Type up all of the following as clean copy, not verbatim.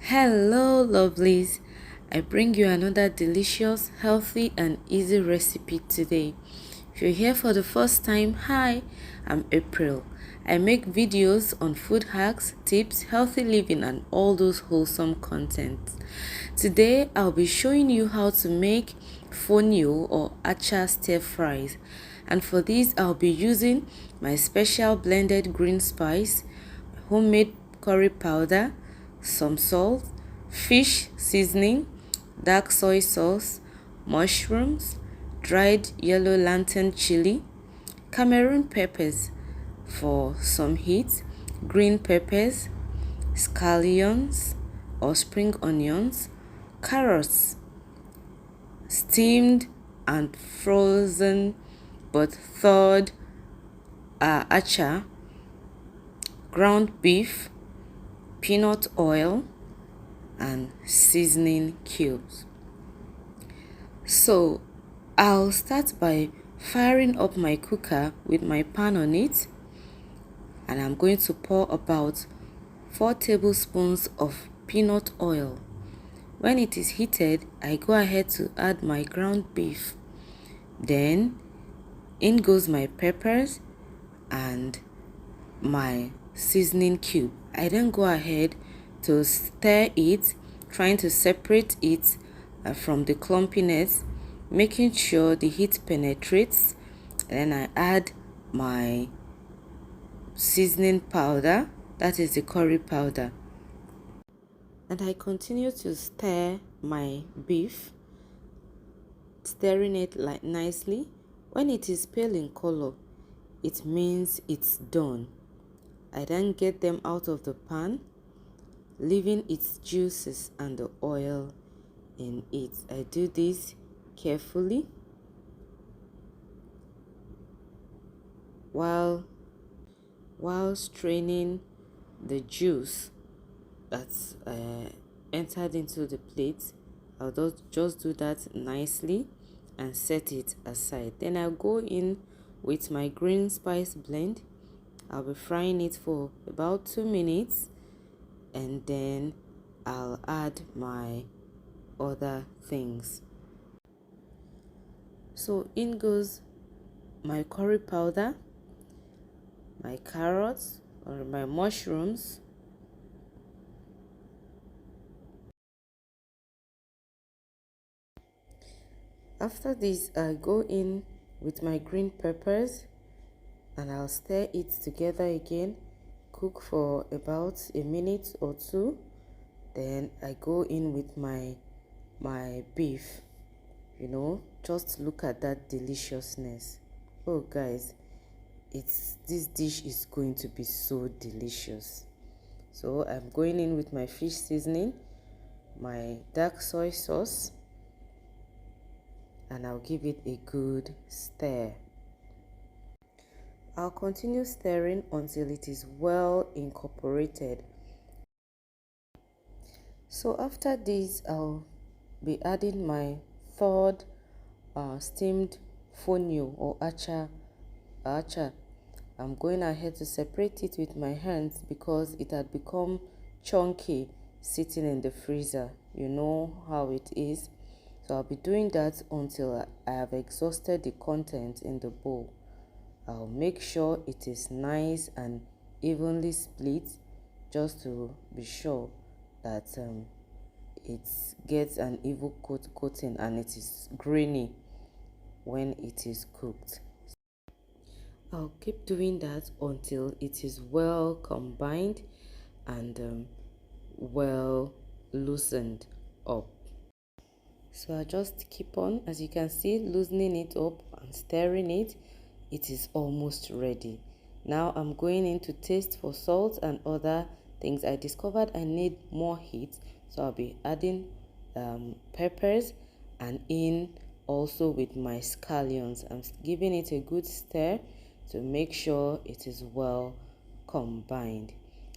Hello lovelies, I bring you another delicious, healthy and easy recipe today. If you're here for the first time, hi, I'm April. I make videos on food hacks, tips, healthy living and all those wholesome content. Today I'll be showing you how to make FONIO or ACHA stir fries, and for this I'll be using my special blended green spice, homemade curry powder, some salt, fish seasoning, dark soy sauce, mushrooms, dried yellow lantern chili, Cameroon peppers for some heat, green peppers, scallions or spring onions, carrots, steamed and frozen but thawed acha, ground beef, peanut oil, and seasoning cubes. So I'll start by firing up my cooker with my pan on it, and I'm going to pour about 4 tablespoons of peanut oil. When it is heated, I go ahead to add my ground beef. Then in goes my peppers and my seasoning cube. I then go ahead to stir it, trying to separate it from the clumpiness, making sure the heat penetrates. And then I add my seasoning powder, that is the curry powder, and I continue to stir my beef, stirring it like nicely. When it is pale in color, it means it's done. I then get them out of the pan, leaving its juices and the oil in it. I do this carefully while straining the juice that's entered into the plate. I'll just do that nicely and set it aside. Then I'll go in with my green spice blend. I'll be frying it for about 2 minutes, and then I'll add my other things. So in goes my curry powder, my carrots or my mushrooms, after this I go in with my green peppers and I'll stir it together again, cook for about a minute or two. Then I go in with my beef. Just look at that deliciousness. Oh guys, this dish is going to be so delicious. So I'm going in with my fish seasoning, my dark soy sauce, and I'll give it a good stir. I'll continue stirring until it is well incorporated. So after this, I'll be adding my thawed steamed fonio or acha. I'm going ahead to separate it with my hands because it had become chunky sitting in the freezer. You know how it is. So I'll be doing that until I have exhausted the content in the bowl. I'll make sure it is nice and evenly split, just to be sure that it gets an even coating and it is grainy when it is cooked. I'll keep doing that until it is well combined and well loosened up. So I just keep on, as you can see, loosening it up and stirring it. It is almost ready. Now I'm going in to taste for salt and other things. I discovered I need more heat, so I'll be adding peppers and in also with my scallions. I'm giving it a good stir to make sure it is well combined.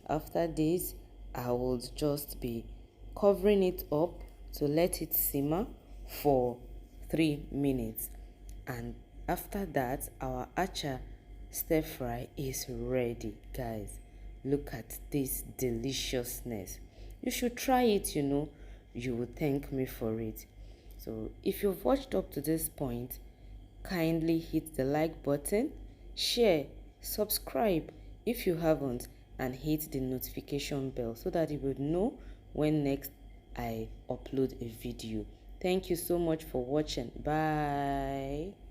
After this, I will just be covering it up to let it simmer for 3 minutes, and after that our acha stir fry is ready. Guys, look at this deliciousness. You should try it, you will thank me for it. So if you've watched up to this point, kindly hit the like button, share, subscribe if you haven't, and hit the notification bell so that you will know when next I upload a video. Thank you so much for watching. Bye.